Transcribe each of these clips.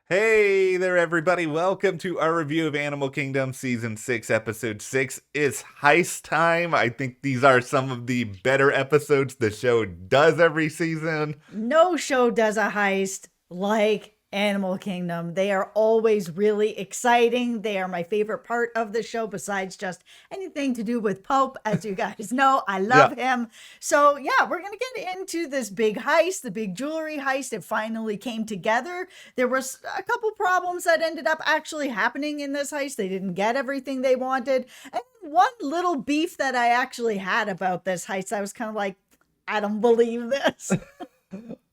Hey there, everybody. Welcome to our review of Animal Kingdom Season 6, Episode 6. It's Heist time. I think these are some of the better episodes the show does every season. No show does a heist like Animal Kingdom. They are always really exciting. They are my favorite part of the show, besides just anything to do with Pope. As you guys know, I Yeah, love him. So, yeah, we're going to get into this big heist, the big jewelry heist. It finally came together. There was a couple problems that ended up actually happening in this heist. They didn't get everything they wanted. And one little beef that I actually had about this heist, I was kind of like, I don't believe this.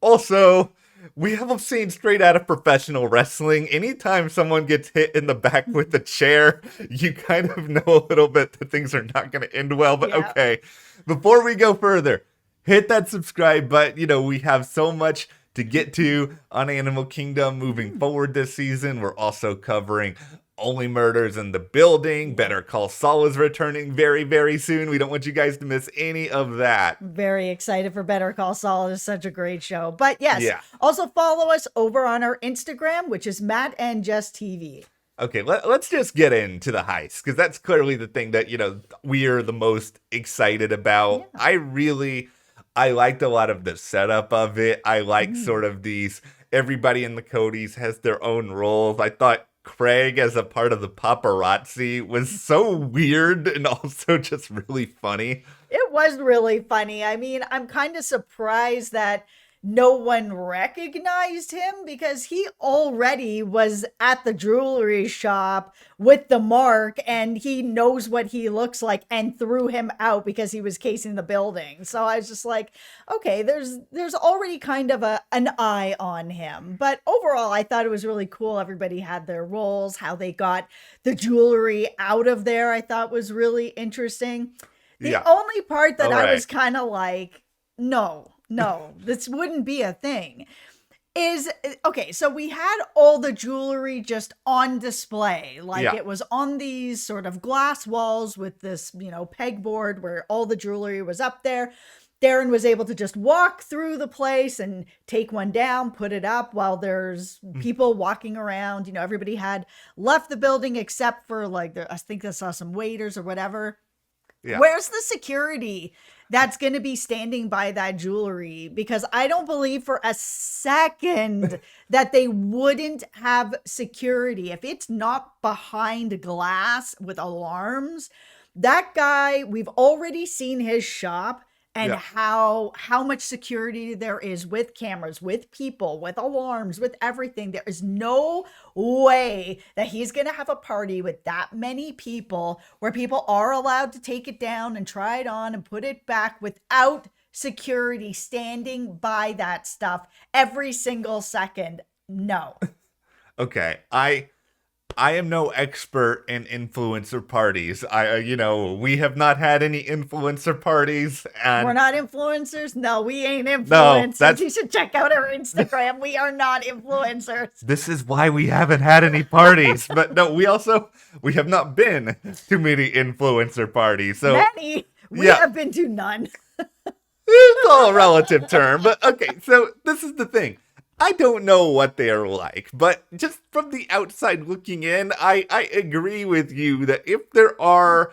also, we have seen straight out of professional wrestling. Anytime someone gets hit in the back with a chair, you kind of know a little bit that things are not going to end well. But Yeah. okay, before we go further, hit that subscribe button. We have so much to get to on Animal Kingdom moving Mm. forward this season. We're also covering Only Murders in the Building. Yeah. Better Call Saul is returning very, very soon. We don't want you guys to miss any of that. Very excited for Better Call Saul. It's such a great show. But yes, Yeah. also follow us over on our Instagram, which is Matt and Jess TV. Okay, let's just get into the heist because that's clearly the thing that we're the most excited about. Yeah. I liked a lot of the setup of it. I like Mm. sort of these everybody in the Codys has their own roles. I thought Craig as a part of the paparazzi was so weird and also just really funny. It was really funny. I mean, I'm kind of surprised that no one recognized him because he already was at the jewelry shop with the mark and he knows what he looks like and threw him out because he was casing the building. So I was just like, okay, there's already kind of an eye on him. But overall, I thought it was really cool. Everybody had their roles, how they got the jewelry out of there. I thought was really interesting. The Yeah. only part that All I right. was kind of like, no, no, this wouldn't be a thing is okay. So we had all the jewelry just on display, like Yeah. it was on these sort of glass walls with this, pegboard where all the jewelry was up there. Darren was able to just walk through the place and take one down, put it up while there's people walking around. Everybody had left the building except for like, I think I saw some waiters or whatever. Yeah. Where's the security that's going to be standing by that jewelry? Because I don't believe for a second that they wouldn't have security. If it's not behind glass with alarms, that guy, we've already seen his shop and Yeah. how much security there is with cameras, with people, with alarms, with everything. There is no way that he's going to have a party with that many people where people are allowed to take it down and try it on and put it back without security standing by that stuff every single second. No. Okay. I am no expert in influencer parties. We have not had any influencer parties, We're and not influencers. No, we ain't no, influencers. that's You should check out our Instagram. We are not influencers. this is why we haven't had any parties. But no, we have not been to many influencer parties. So Many. We yeah, have been to none. it's all a relative term. But okay, so this is the thing. I don't know what they're like, but just from the outside looking in, I agree with you that if there are,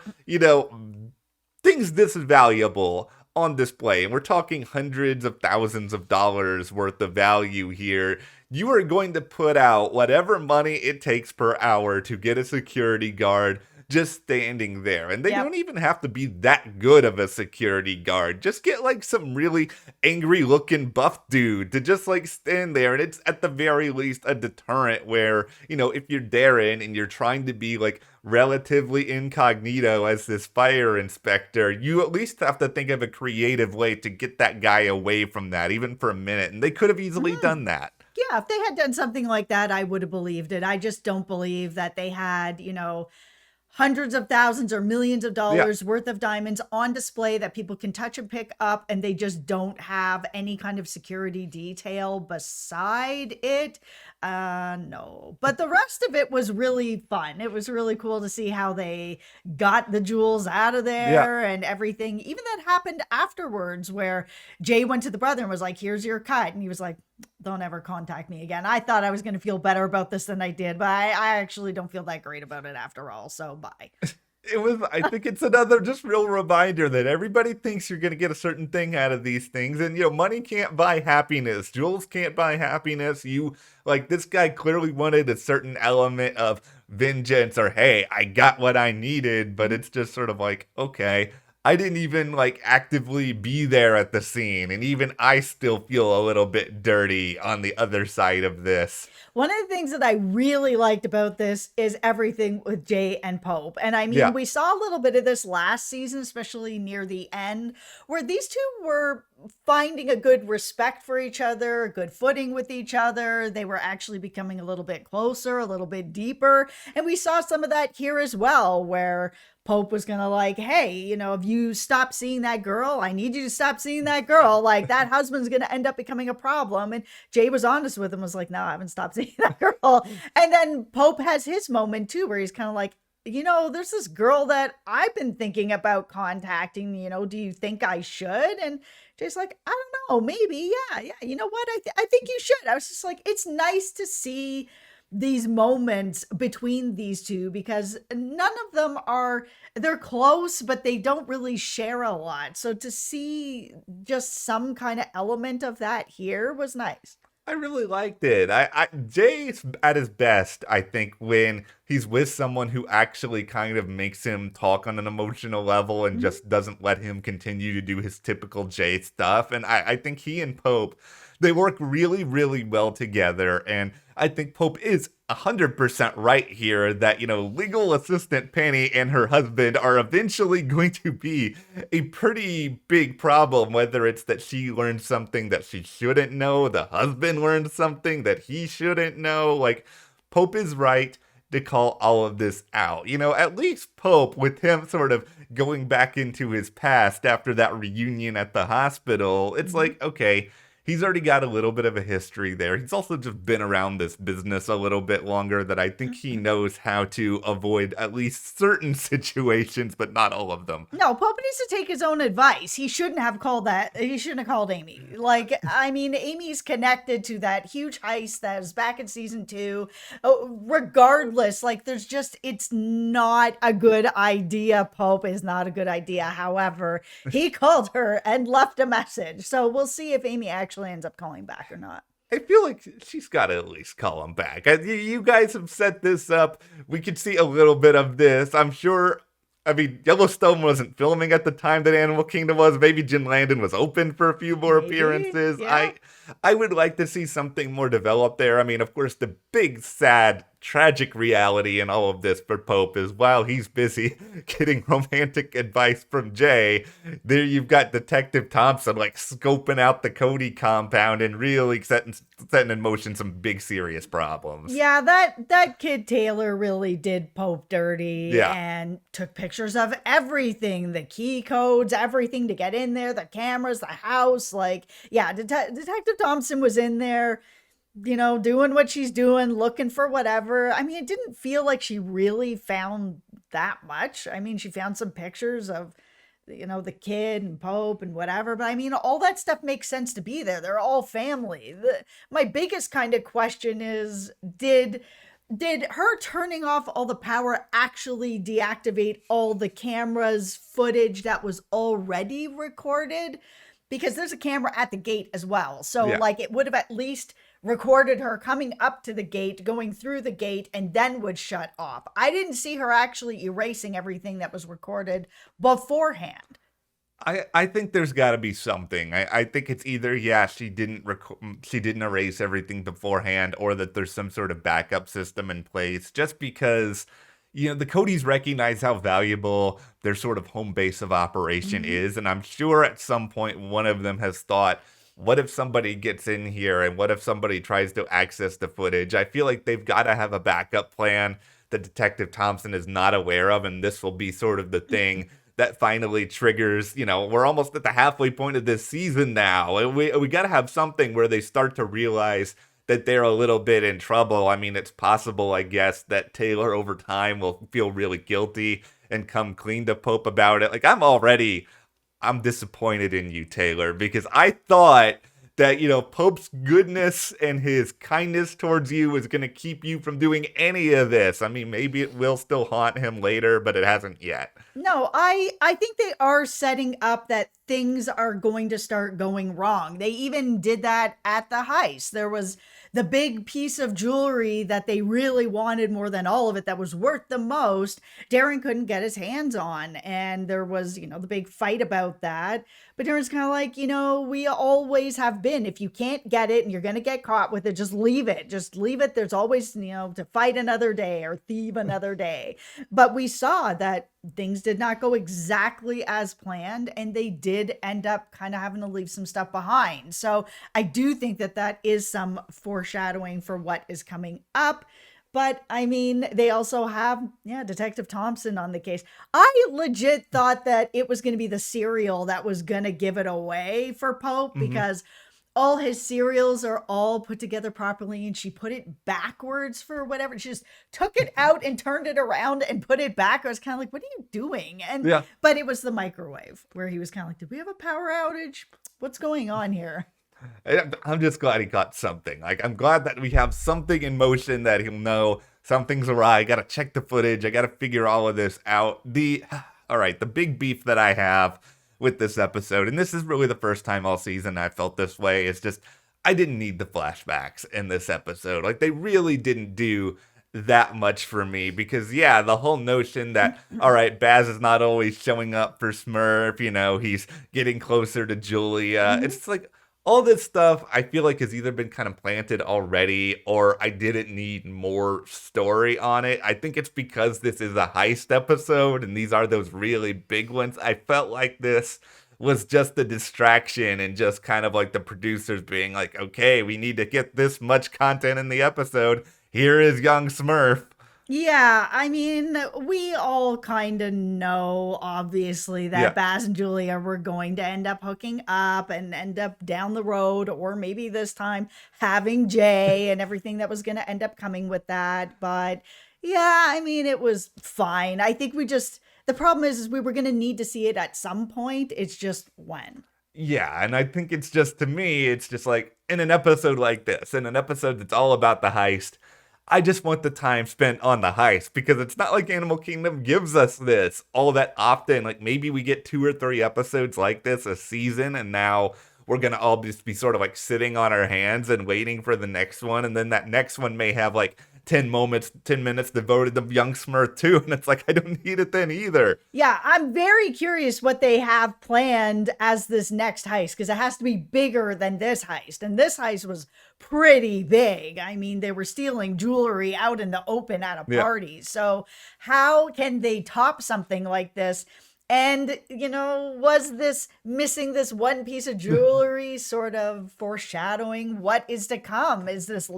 things this valuable on display, and we're talking hundreds of thousands of dollars worth of value here, you are going to put out whatever money it takes per hour to get a security guard just standing there. And they don't Yep. even have to be that good of a security guard. Just get like some really angry looking buff dude to just like stand there. And it's at the very least a deterrent where, if you're Darren and you're trying to be like relatively incognito as this fire inspector, you at least have to think of a creative way to get that guy away from that, even for a minute. And they could have easily Mhm. done that. Yeah, if they had done something like that, I would have believed it. I just don't believe that they had, hundreds of thousands or millions of Yeah. dollars worth of diamonds on display that people can touch and pick up, and they just don't have any kind of security detail beside it. No. But the rest of it was really fun. It was really cool to see how they got the jewels out of Yeah. there and everything. Even that happened afterwards where Jay went to the brother and was like, here's your cut. And he was like, don't ever contact me again. I thought I was going to feel better about this than I did, but I actually don't feel that great about it after all. So bye. I think it's another just real reminder that everybody thinks you're going to get a certain thing out of these things. And, money can't buy happiness. Jewels can't buy happiness. This guy clearly wanted a certain element of vengeance or, hey, I got what I needed. But it's just sort of like, okay, I didn't even actively be there at the scene. And even I still feel a little bit dirty on the other side of this. One of the things that I really liked about this is everything with Jay and Pope. And I mean, Yeah. we saw a little bit of this last season, especially near the end, where these two were finding a good respect for each other, a good footing with each other. They were actually becoming a little bit closer, a little bit deeper. And we saw some of that here as well, where Pope was gonna hey, if you stop seeing that girl, I need you to stop seeing that girl. Like that husband's gonna end up becoming a problem. And Jay was honest with him, was like, no, I haven't stopped seeing that girl. And then Pope has his moment too, where he's kind of like, there's this girl that I've been thinking about contacting, do you think I should? And Jay's like, I don't know, maybe, yeah. You know what? I think you should. I was just like, it's nice to see these moments between these two because none of them they're close, but they don't really share a lot. So to see just some kind of element of that here was nice. I really liked it. Jay's at his best, I think, when he's with someone who actually kind of makes him talk on an emotional level and just doesn't let him continue to do his typical Jay stuff. And I think he and Pope, they work really, really well together. And I think Pope is 100% right here that, legal assistant Penny and her husband are eventually going to be a pretty big problem, whether it's that she learned something that she shouldn't know, the husband learned something that he shouldn't know. Pope is right to call all of this out. At least Pope, with him sort of going back into his past after that reunion at the hospital, it's okay, he's already got a little bit of a history there. He's also just been around this business a little bit longer that I think he knows how to avoid at least certain situations, but not all of them. No, Pope needs to take his own advice. He shouldn't have called Amy. Amy's connected to that huge heist that was back in season 2. Regardless, it's not a good idea. Pope is not a good idea. However, he called her and left a message. So we'll see if Amy actually ends up calling back or not. I feel like she's got to at least call him back. You guys have set this up. We could see a little bit of this. I'm sure. Yellowstone wasn't filming at the time that Animal Kingdom was. Maybe Jim Landon was open for a few more appearances. Yeah. I would like to see something more developed there. Of course, the big, sad, tragic reality in all of this for Pope is while he's busy getting romantic advice from Jay, there you've got Detective Thompson scoping out the Cody compound and really setting in motion some big serious problems. Yeah, that kid Taylor really did Pope dirty. Yeah. And took pictures of everything, the key codes, everything to get in there, the cameras, the house. Detective Thompson was in there, doing what she's doing, looking for whatever. It didn't feel like she really found that much. She found some pictures of, the kid and Pope and whatever. But all that stuff makes sense to be there. They're all family. My biggest kind of question is, did her turning off all the power actually deactivate all the cameras footage that was already recorded? Because there's a camera at the gate as well. So it would have at least recorded her coming up to the gate, going through the gate, and then would shut off. I didn't see her actually erasing everything that was recorded beforehand. I think there's got to be something. I think it's either, she didn't erase everything beforehand, or that there's some sort of backup system in place, just because the Codys recognize how valuable their sort of home base of operation is. And I'm sure at some point one of them has thought, what if somebody gets in here and what if somebody tries to access the footage? I feel like they've got to have a backup plan that Detective Thompson is not aware of. And this will be sort of the thing that finally triggers, we're almost at the halfway point of this season now. And we got to have something where they start to realize that they're a little bit in trouble. I mean, it's possible, I guess, that Taylor over time will feel really guilty and come clean to Pope about it. Like, I'm disappointed in you, Taylor, because I thought that, Pope's goodness and his kindness towards you was going to keep you from doing any of this. I mean, maybe it will still haunt him later, but it hasn't yet. No, I think they are setting up that things are going to start going wrong. They even did that at the heist. There was the big piece of jewelry that they really wanted more than all of it, that was worth the most. Darren couldn't get his hands on, and there was, the big fight about that. But Darren's kind of like, we always have been. If you can't get it and you're going to get caught with it, just leave it. Just leave it. There's always, to fight another day or thieve another day. But we saw that things did not go exactly as planned, and they did end up kind of having to leave some stuff behind. So I do think that that is some foreshadowing for what is coming up. But I mean, they also have, Detective Thompson on the case. I legit thought that it was going to be the cereal that was going to give it away for Pope, because all his cereals are all put together properly, and she put it backwards for whatever. She just took it out and turned it around and put it back. I was kind of like, what are you doing? But it was the microwave where he was kind of like, did we have a power outage? What's going on here? I'm just glad he got something. Like, I'm glad that we have something in motion that he'll know something's awry. I gotta check the footage. I gotta figure all of this out. All right, the big beef that I have with this episode, and this is really the first time all season I felt this way, is just, I didn't need the flashbacks in this episode. Like, they really didn't do that much for me, because the whole notion that, all right, Baz is not always showing up for Smurf, he's getting closer to Julia. It's like, all this stuff, I feel like, has either been kind of planted already, or I didn't need more story on it. I think it's because this is a heist episode, and these are those really big ones. I felt like this was just a distraction, and just kind of like the producers being like, okay, we need to get this much content in the episode. Here is young Smurf. Yeah, I mean, we all kind of know, obviously, that Baz and Julia were going to end up hooking up and end up down the road, or maybe this time having Jay and everything that was going to end up coming with that. But I mean, it was fine. I think the problem is we were going to need to see it at some point. It's just when. Yeah, and I think it's just, to me, it's just like, in an episode like this, in an episode that's all about the heist, I just want the time spent on the heist, because it's not like Animal Kingdom gives us this all that often. Like, maybe we get 2 or 3 episodes like this a season, and now we're going to all just be sort of like sitting on our hands and waiting for the next one. And then that next one may have like 10 minutes devoted to young Smurf too. And it's like, I don't need it then either. Yeah, I'm very curious what they have planned as this next heist, because it has to be bigger than this heist. And this heist was pretty big. I mean, they were stealing jewelry out in the open at a party. So how can they top something like this? And, was this missing this one piece of jewelry sort of foreshadowing what is to come? Is this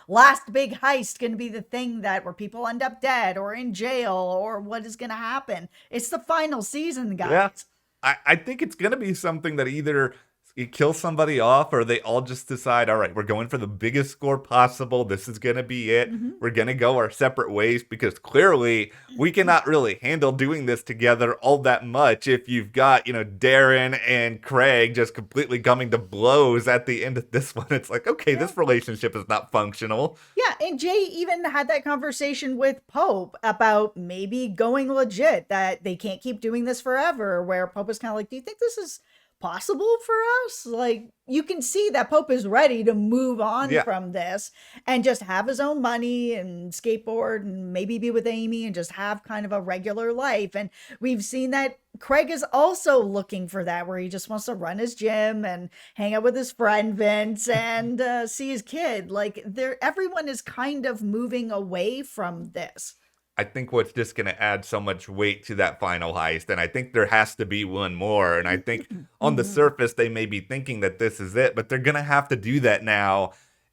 last big heist going to be the thing where people end up dead or in jail, or what is going to happen? It's the final season, guys. Yeah. I think it's going to be something that either you kill somebody off, or they all just decide, all right, we're going for the biggest score possible. This is going to be it. We're going to go our separate ways, because clearly we cannot really handle doing this together all that much if you've got, Darren and Craig just completely coming to blows at the end of this one. It's like, okay, this relationship is not functional. Yeah, and Jay even had that conversation with Pope about maybe going legit, that they can't keep doing this forever, where Pope was kind of like, do you think this is possible for us? Like, you can see that Pope is ready to move on from this and just have his own money and skateboard and maybe be with Amy and just have kind of a regular life. And we've seen that Craig is also looking for that, where he just wants to run his gym and hang out with his friend Vince and see his kid. Like, everyone is kind of moving away from this. I think what's just going to add so much weight to that final heist, and I think there has to be one more, and I think on the surface they may be thinking that this is it, but they're going to have to do that now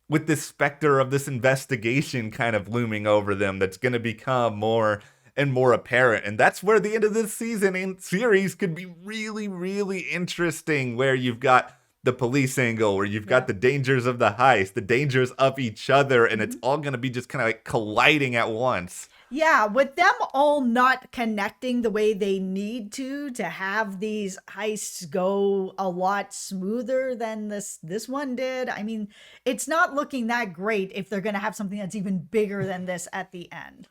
with this specter of this investigation kind of looming over them that's going to become more and more apparent. And that's where the end of this season and series could be really, really interesting, where you've got the police angle where you've got Yeah. the dangers of the heist, the dangers of each other, and it's all going to be just kind of like colliding at once. Yeah, with them all not connecting the way they need to have these heists go a lot smoother than this one did. I mean, it's not looking that great if they're going to have something that's even bigger than this at the end.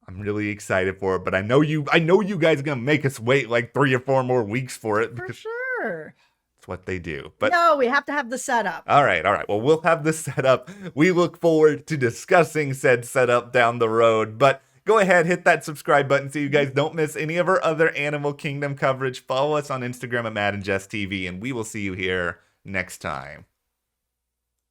I'm really excited for it, but I know you guys are going to make us wait like 3 or 4 more weeks for it For because sure. it's what they do. But No, we have to have the setup. all right. Well, we'll have this setup. We look forward to discussing said setup down the road. But go ahead, hit that subscribe button so you guys don't miss any of our other Animal Kingdom coverage. Follow us on Instagram at Matt and Jess TV, and we will see you here next time.